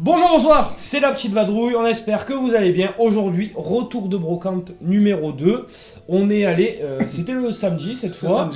Bonjour, bonsoir. C'est la petite vadrouille, on espère que vous allez bien. Aujourd'hui, retour de brocante numéro 2. On est allé, c'était le samedi cette fois,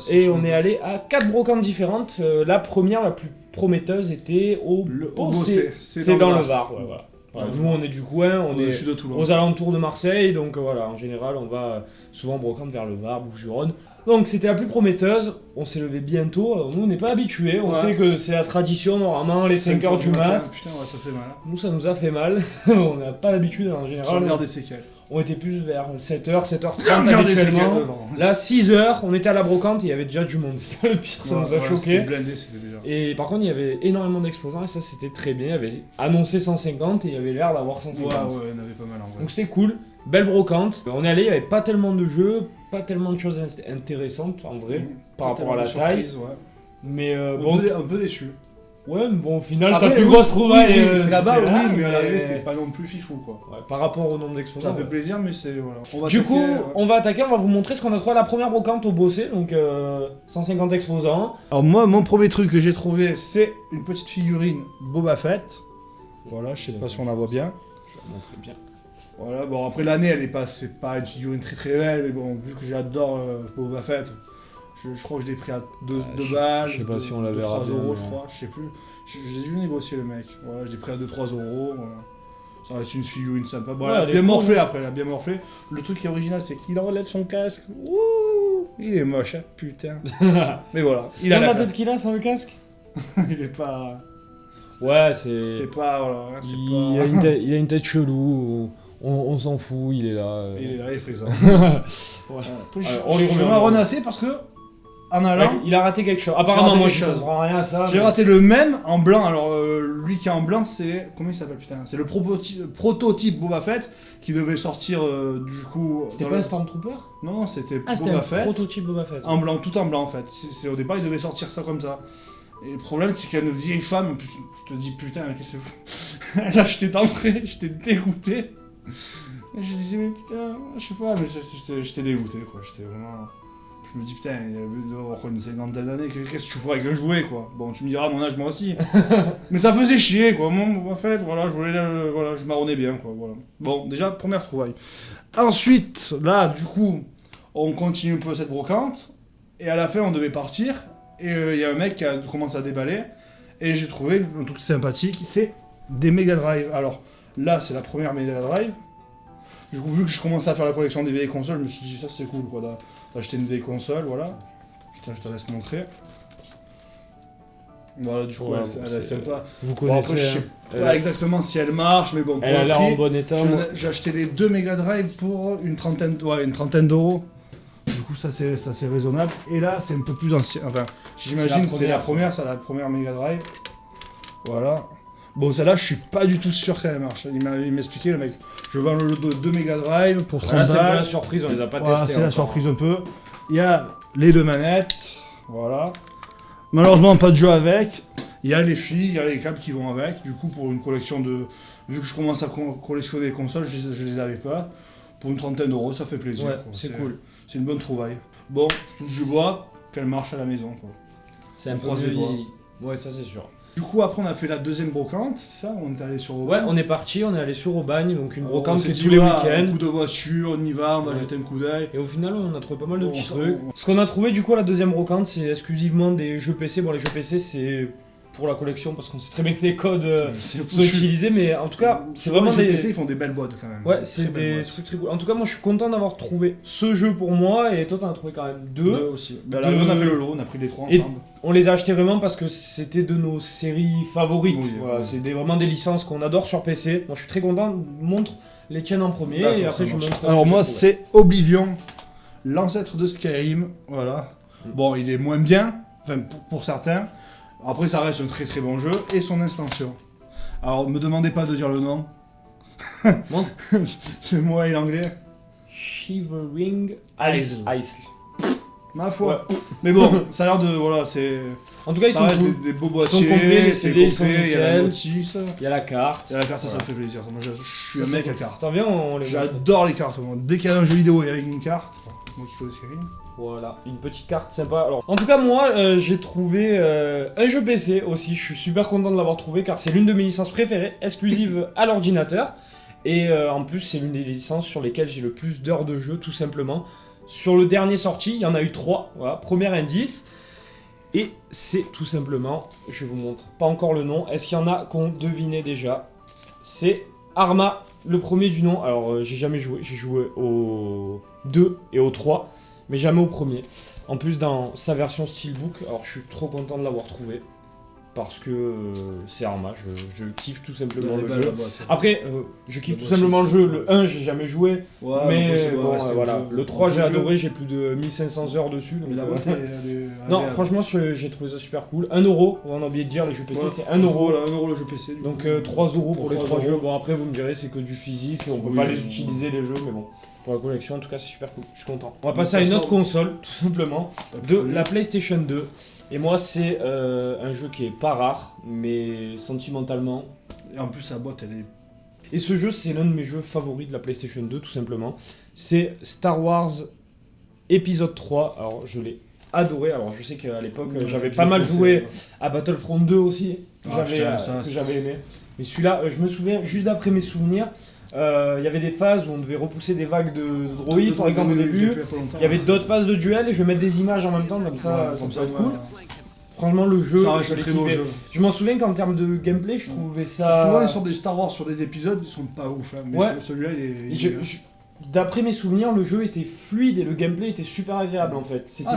et on est allé à 4 brocantes différentes. La première, la plus prometteuse, était au Bossé. C'est dans le Var. Ouais, voilà. Voilà, nous on est du coin, on est aux alentours de Marseille, donc voilà, en général on va souvent brocante vers le Var, Bouches-du-Rhône. Donc c'était la plus prometteuse, on s'est levé bientôt, alors nous on n'est pas habitués, on sait que c'est la tradition normalement, les 5h du mat. Putain, ouais, ça fait mal. Nous ça nous a fait mal, on n'a pas l'habitude en général. J'ai regardé des séquelles. On était plus vers 7h, 7h30 habituellement. Là 6h, on était à la brocante et il y avait déjà du monde, c'est ça le pire, ça nous a choqué. C'était blindé, c'était déjà. Et par contre il y avait énormément d'exposants et ça c'était très bien, il y avait annoncé 150 et il y avait l'air d'avoir 150. Ouais, il y en avait pas mal en vrai. Donc c'était cool, belle brocante. On est allé, il n'y avait pas tellement de jeux, pas tellement de choses intéressantes en vrai, par rapport à la taille. Ouais. Mais bon, un peu déçu. Ouais, mais bon, au final, ta plus grosse trouvaille. C'est là-bas, oui, mais à l'arrivée, c'est pas non plus fifou quoi. Ouais, par rapport au nombre d'exposants. Ça fait plaisir, mais c'est. Voilà. Du coup, on va attaquer, on va vous montrer ce qu'on a trouvé à la première brocante au Bossé, donc 150 exposants. Alors, moi, mon premier truc que j'ai trouvé, c'est une petite figurine Boba Fett. Voilà, je sais pas si on la voit bien. Je vais la montrer bien. Voilà, bon, après l'année, c'est pas une figurine très belle, mais bon, vu que j'adore Boba Fett. Je crois que je l'ai pris à 2 balles. Je sais pas si on l'avait 3 raté. euros, je crois, je sais plus. J'ai dû négocier le mec. Voilà, je l'ai pris à 2-3 euros. Voilà. Ça reste une figurine sympa. Voilà, bien morflé après, elle a bien morflé. Le truc qui est original, c'est qu'il enlève son casque. Ouh, il est moche, hein, putain. Mais voilà. Il a la tête qu'il a sans le casque. Il est pas. Ouais, c'est. C'est pas. Voilà, il a une tête chelou. On s'en fout, il est là. Il est là, il est présent. Voilà. On lui remet renasser parce que. En allant, il a raté quelque chose. Apparemment, moi je comprends rien à ça. J'ai raté le même en blanc. Alors, lui qui est en blanc, c'est. Comment il s'appelle, putain? C'est le prototype Boba Fett qui devait sortir du coup. C'était pas un Stormtrooper? Non, c'était Boba Fett. C'était un prototype Boba Fett. En blanc, tout en blanc en fait. Au départ, il devait sortir ça comme ça. Et le problème, c'est qu'il y a une vieille femme. Je te dis, putain, qu'est-ce que c'est fou? Là, j'étais d'entrée, j'étais dégoûté. Et je disais, mais putain, je sais pas, mais j'étais dégoûté quoi. J'étais vraiment. Je me dis putain, il doit avoir une cinquantaine d'années, qu'est-ce que tu ferais avec un jouet quoi? Bon, tu me diras, à mon âge, moi aussi. Mais ça faisait chier quoi. Moi, en fait, voilà, je marronnais bien quoi. Voilà. Bon, déjà, première trouvaille. Ensuite, là, du coup, on continue un peu cette brocante. Et à la fin, on devait partir. Et il y a un mec qui a commencé à déballer. Et j'ai trouvé un truc sympathique, c'est des Mega Drive. Alors, là, c'est la première Mega Drive. Du coup, vu que je commençais à faire la collection des vieilles consoles, je me suis dit, ça c'est cool quoi. D'acheter une vieille console, voilà. Putain, je te laisse montrer. Voilà, du coup, elle est sympa. Vous connaissez. Après, je sais pas exactement si elle marche, mais bon. Elle a l'air en bon état. J'ai acheté les 2 Mega Drive pour une trentaine d'euros. Du coup, ça c'est raisonnable. Et là, c'est un peu plus ancien. Enfin, j'imagine que c'est la première Mega Drive. Voilà. Bon, celle-là, je suis pas du tout sûr qu'elle marche. Il m'expliquait, le mec. Je vends le lot de 2 Mega Drive pour 30 balles. C'est pas la surprise, on les a pas testés. C'est la surprise un peu. Il y a les 2 manettes. Voilà. Malheureusement, pas de jeu avec. Il y a les filles, il y a les câbles qui vont avec. Du coup, pour une collection de. Vu que je commence à collectionner les consoles, je les avais pas. Pour une trentaine d'euros, ça fait plaisir. Ouais, c'est cool. C'est une bonne trouvaille. Bon, je touche du bois, qu'elle marche à la maison. C'est un peu ouais, ça c'est sûr. Du coup, après, on a fait la deuxième brocante, c'est ça? On est allé sur Aubagne. Ouais, on est parti, on est allé sur Aubagne, donc une brocante qui est tous les week-ends. Un coup de voiture, on y va, on va jeter un coup d'œil. Et au final, on a trouvé pas mal de petits trucs. Ce qu'on a trouvé du coup à la deuxième brocante, c'est exclusivement des jeux PC. Bon, les jeux PC, c'est pour la collection parce qu'on sait très bien que les codes sont utilisés, mais en tout cas, c'est vraiment des. Les PC, ils font des belles boîtes quand même. Ouais, c'est des trucs très cool. En tout cas, moi je suis content d'avoir trouvé ce jeu pour moi et toi t'en as trouvé quand même 2. 2 aussi. Bah, là, on a fait le lot, on a pris les 3 ensemble. Et on les a achetés vraiment parce que c'était de nos séries favorites. Oui, voilà, c'est vraiment des licences qu'on adore sur PC. Moi je suis très content. Montre les tiennes en premier et après je montre. Alors moi c'est Oblivion, l'ancêtre de Skyrim. Voilà. Bon, il est moins bien, enfin pour certains. Après, ça reste un très très bon jeu et son extension. Alors, me demandez pas de dire le nom. Bon. C'est moi et l'anglais. Shivering Isles. Ma foi. Ouais. Mais bon, ça a l'air de. Voilà, c'est. En tout cas, ils sont cool. Des beaux boîtiers, les c'est CD, complet, il y a la notice. Il y a la carte. Il y a la carte, ça me fait plaisir. Moi, je suis un mec à carte. Ça vient, on les J'adore les cartes. Moi. Dès qu'il y a un jeu vidéo et avec une carte, moi qui connais Skyrim. Voilà, une petite carte sympa. Alors, en tout cas, moi, j'ai trouvé un jeu PC aussi. Je suis super content de l'avoir trouvé car c'est l'une de mes licences préférées, exclusive à l'ordinateur. Et en plus, c'est l'une des licences sur lesquelles j'ai le plus d'heures de jeu, tout simplement. Sur le dernier sorti, il y en a eu 3. Voilà, premier indice. Et c'est tout simplement, je vous montre pas encore le nom. Est-ce qu'il y en a qu'on devinait déjà? C'est Arma, le premier du nom. Alors, j'ai jamais joué. J'ai joué au 2 et au 3. Mais jamais au premier. En plus, dans sa version Steelbook, alors je suis trop content de l'avoir trouvé. Parce que c'est Arma, je kiffe tout simplement le jeu. Après, je kiffe tout simplement le jeu. Le 1, j'ai jamais joué. Ouais, mais bon, voilà. Le 3, j'ai adoré, j'ai plus de 1500 heures dessus. Donc, non, franchement, j'ai trouvé ça super cool. 1€, on a oublié de dire, les jeux PC, c'est 1€. 1€ le jeu PC. Donc 3€ pour les 3 jeux. Bon, après, vous me direz, c'est que du physique, on peut pas les utiliser, les jeux, mais bon. Pour la collection, en tout cas, c'est super cool. Je suis content. On va passer à une autre console, tout simplement, de la PlayStation 2. Et moi, c'est un jeu qui est pas rare, mais sentimentalement. Et en plus, sa boîte, elle est. Et ce jeu, c'est l'un de mes jeux favoris de la PlayStation 2, tout simplement. C'est Star Wars épisode 3. Alors, je l'ai adoré. Alors, je sais qu'à l'époque, j'avais pas mal joué à Battlefront 2 aussi, que j'avais aimé. Mais celui-là, je me souviens, juste d'après mes souvenirs, il y avait des phases où on devait repousser des vagues de droïdes, par exemple, au début. Il y avait d'autres phases de duel et je vais mettre des images en même temps, comme ça, ça peut être cool. Franchement, le jeu, je l'ai kiffé. Je m'en souviens qu'en termes de gameplay, je trouvais ça. Souvent, ils sortent des Star Wars sur des épisodes, ils sont pas ouf. Hein, mais celui-là, il est. D'après mes souvenirs, le jeu était fluide et le gameplay était super agréable en fait. C'était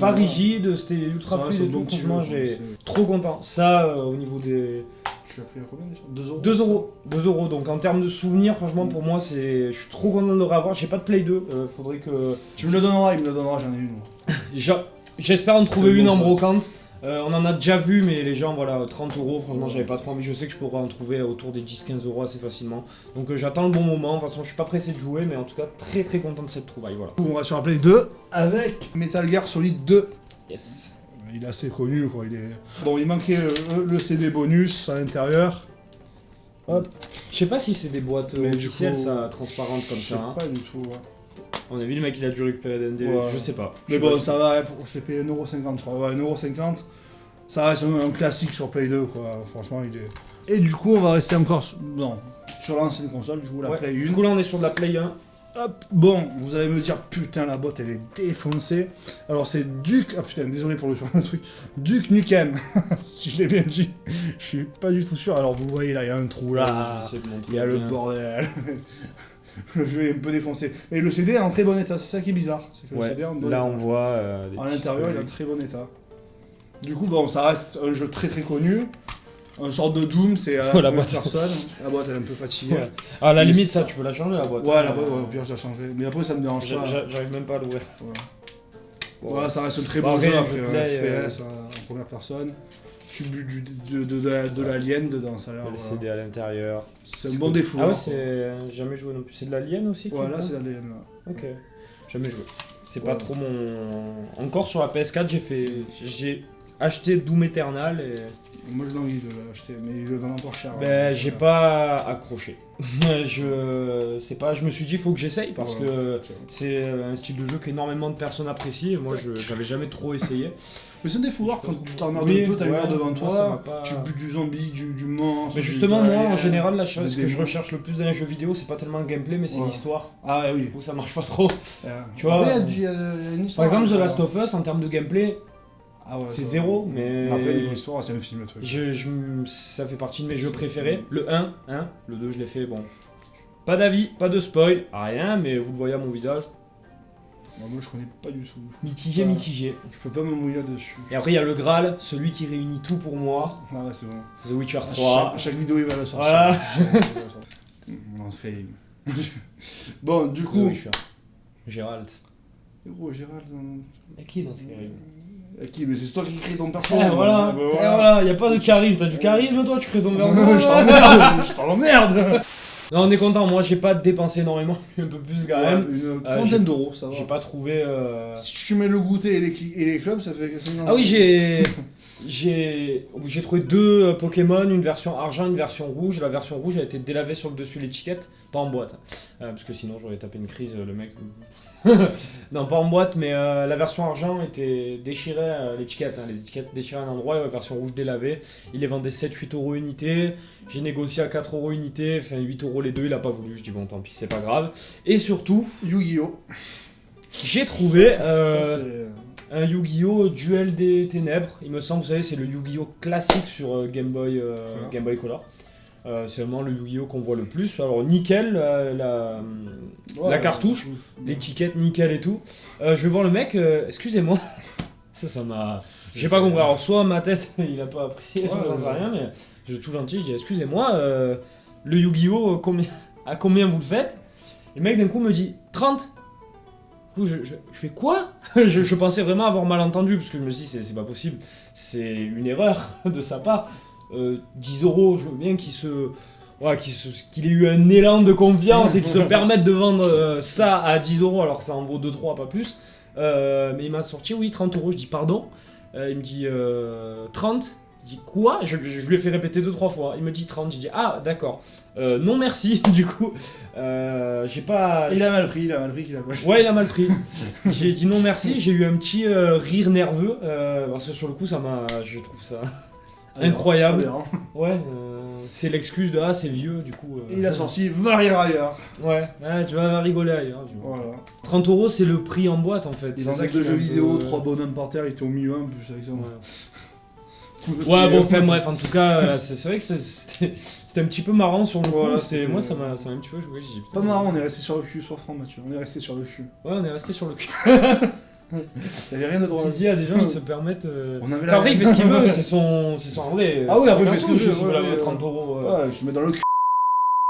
pas rigide, c'était ultra fluide et tout. Franchement, j'ai trop content. Ça, au niveau des. Tu as pris combien déjà 2€. Donc en termes de souvenirs, franchement, pour moi, je suis trop content de le revoir. J'ai pas de Play 2, faudrait que. Tu me le donneras, il me le donnera, j'en ai une. J'espère en trouver une en brocante. On en a déjà vu, mais les gens, voilà, 30€, franchement, j'avais pas trop envie. Je sais que je pourrais en trouver autour des 10-15€ assez facilement. Donc j'attends le bon moment. De toute façon, je suis pas pressé de jouer, mais en tout cas, très très content de cette trouvaille. Voilà. On va sur la Play 2 avec Metal Gear Solid 2. Yes. Il est assez connu, quoi. Bon, il manquait le CD bonus à l'intérieur. Hop. Je sais pas si c'est des boîtes officielles, ça, transparentes comme ça. Je sais pas du tout, ouais. On a vu le mec, il a dû récupérer des ND, je sais pas. Mais bon, ça va, je l'ai payé 1,50€, je crois. Ouais, 1,50€. Ça reste un classique sur Play 2, quoi. Franchement, il est. Et du coup, on va rester encore sur l'ancienne console, du coup, la Play 1. Du coup, là, on est sur de la Play 1. Hop, bon, vous allez me dire, putain, la boîte, elle est défoncée. Alors, c'est Duke, ah putain, désolé pour le truc, Duke Nukem, si je l'ai bien dit. Je suis pas du tout sûr. Alors, vous voyez, là, il y a un trou là, il y a le bordel. Le jeu est un peu défoncé. Mais le CD est en très bon état, c'est ça qui est bizarre. C'est que le CD est en bon état. On voit. À l'intérieur, il est en très bon état. Du coup, bon, ça reste un jeu très très connu. Un sorte de Doom, c'est à la boîte personne. La boîte elle est un peu fatiguée. Ouais. À la limite, ça tu peux la changer la boîte. Ouais, la boîte, au pire je la changerai. Mais après ça me dérange pas. J'arrive même pas à l'ouvrir. Voilà, ça reste un très bon jeu après un FPS en première personne. Tu butes de l'alien dedans, ça a l'air. Le CD à l'intérieur. C'est un bon défaut. Ah ouais, c'est jamais joué non plus. C'est de l'alien aussi. Voilà, c'est de l'alien là. Ok. Jamais joué. C'est pas trop mon. Encore sur la PS4, j'ai acheté Doom Eternal et. Moi j'ai envie de l'acheter, mais il le vend encore cher. Ben j'ai pas accroché. Je me suis dit faut que j'essaye parce que c'est un style de jeu qu'énormément de personnes apprécient et moi j'avais jamais trop essayé. Mais c'est un défouloir quand tu t'emmerdes un peu, t'as une heure devant toi, tu butes du zombie, du monstre. Mais justement moi en général là, ce que je recherche le plus dans les jeux vidéo c'est pas tellement le gameplay mais c'est l'histoire. Ah oui. Du coup ça marche pas trop. Tu vois, il y a une histoire. Par exemple The Last of Us en termes de gameplay. C'est 0, mais. Après, niveau histoire, c'est un film, le truc. Ça fait partie de mes jeux préférés. Le 1, le 2, je l'ai fait, bon. Pas d'avis, pas de spoil, rien, mais vous le voyez à mon visage. Moi, je connais pas du tout. Mitigé. Je peux pas me mouiller là-dessus. Et après, il y a le Graal, celui qui réunit tout pour moi. Ah ouais, c'est bon. The Witcher 3. Chaque vidéo, il va la sortir. Voilà. Non, Skyrim. Bon, du coup. Witcher. Gérald. Gros, Gérald. Et qui dans Skyrim? Qui? Mais c'est toi qui crée ton personnage. Voilà, y a pas de charisme. T'as du charisme toi, tu crées ton personnage. Je t'emmerde. Non, on est content, moi j'ai pas dépensé énormément, un peu plus quand même. Une trentaine d'euros, ça va. J'ai pas trouvé. Si tu mets le goûter et les clubs, ça fait. Ah oui, j'ai. j'ai trouvé 2 Pokémon, une version argent, une version rouge. La version rouge a été délavée sur le dessus de l'étiquette, pas en boîte. Parce que sinon j'aurais tapé une crise, le mec. Non, pas en boîte, mais la version argent était déchirée, l'étiquette. Les étiquettes déchirées à un endroit, et la version rouge délavée. Il les vendait 7-8 euros unité. J'ai négocié à 4 euros unité, enfin 8 euros les deux, il a pas voulu. Je dis bon, tant pis, c'est pas grave. Et surtout, Yu-Gi-Oh! J'ai trouvé. Un Yu-Gi-Oh! Duel des Ténèbres, il me semble, vous savez, c'est le Yu-Gi-Oh! Classique sur Game Boy Color. C'est vraiment le Yu-Gi-Oh! Qu'on voit le plus. Alors, nickel, la cartouche, l'étiquette nickel et tout. Je vais voir le mec, excusez-moi. Ça m'a. J'ai pas compris. Alors, soit ma tête, il a pas apprécié, soit j'en sais rien, mais je suis tout gentil, je dis excusez-moi, le Yu-Gi-Oh! À combien vous le faites? Le mec d'un coup me dit 30. Du coup, je fais quoi? je pensais vraiment avoir mal entendu, parce que je me suis dit, c'est pas possible, c'est une erreur de sa part. 10 euros, je veux bien qu'il ait eu un élan de confiance et qu'il se permette de vendre ça à 10 euros alors que ça en vaut 2-3, pas plus. Mais il m'a sorti, oui, 30 euros, je dis pardon. Il me dit 30. Je dis quoi? Je lui ai fait répéter 2-3 fois. Il me dit 30. Je dis ah d'accord. Non merci. Du coup, j'ai pas. Il a mal pris qu'il a pas. Ouais, il a mal pris. J'ai dit non merci. J'ai eu un petit rire nerveux parce que sur le coup je trouve ça incroyable. Ouais. C'est l'excuse de c'est vieux du coup. Et il a sorti va rire ailleurs. Ouais. Tu vas rigoler ailleurs. Voilà. 30 euros c'est le prix en boîte en fait. Il vendait 2 jeux vidéo, 3 bonhommes par terre, il était au milieu un plus avec ça. Ouais, bon, enfin bref, en tout cas, c'est vrai que c'était un petit peu marrant sur le coup. Moi, ça m'a un petit peu joué. Pas marrant, on est resté sur le cul, sois franc, Mathieu. On est resté sur le cul. Ouais, on est resté sur le cul. Il y avait rien de drôle. C'est dit à des gens, ils se permettent. On avait après, il fait ce qu'il veut, c'est son vrai. Ah oui, après, il fait ce que je veux. Si vous l'avez 30 euros. Ouais, je mets dans le cul.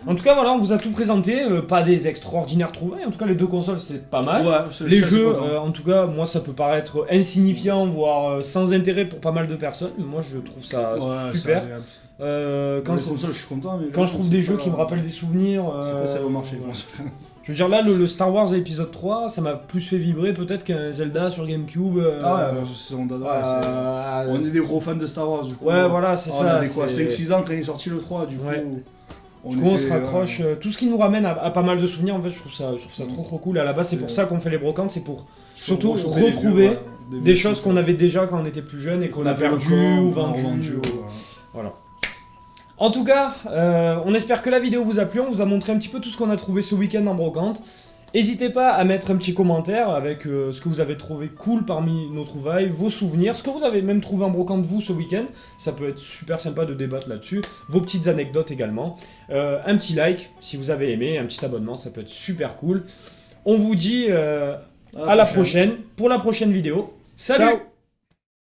En tout cas, voilà, on vous a tout présenté. Pas des extraordinaires trouvailles. En tout cas, les 2 consoles, c'est pas mal. Ouais, les jeux, en tout cas, moi, ça peut paraître insignifiant, voire sans intérêt pour pas mal de personnes. Mais moi, je trouve ça super. Quand les consoles, je suis content. Mais quand je trouve des jeux qui me rappellent des souvenirs. Ça va marcher. Je veux dire, là, le Star Wars épisode 3, ça m'a plus fait vibrer peut-être qu'un Zelda sur GameCube. On est des gros fans de Star Wars, du coup. Ouais, voilà, c'est ça. On avait quoi, 5-6 ans quand il est sorti le 3, du coup. On se raccroche. Tout ce qui nous ramène à pas mal de souvenirs, en fait, je trouve ça trop cool. À la base, c'est pour ça qu'on fait les brocantes, c'est pour surtout retrouver des choses qu'on avait déjà quand on était plus jeune et qu'on a perdu ou vendu. Voilà. En tout cas, on espère que la vidéo vous a plu. On vous a montré un petit peu tout ce qu'on a trouvé ce week-end en brocante. N'hésitez pas à mettre un petit commentaire avec ce que vous avez trouvé cool parmi nos trouvailles, vos souvenirs, ce que vous avez même trouvé en brocante vous ce week-end. Ça peut être super sympa de débattre là-dessus. Vos petites anecdotes également. Un petit like si vous avez aimé, un petit abonnement, ça peut être super cool. On vous dit à la prochaine pour la prochaine vidéo. Salut! Ciao.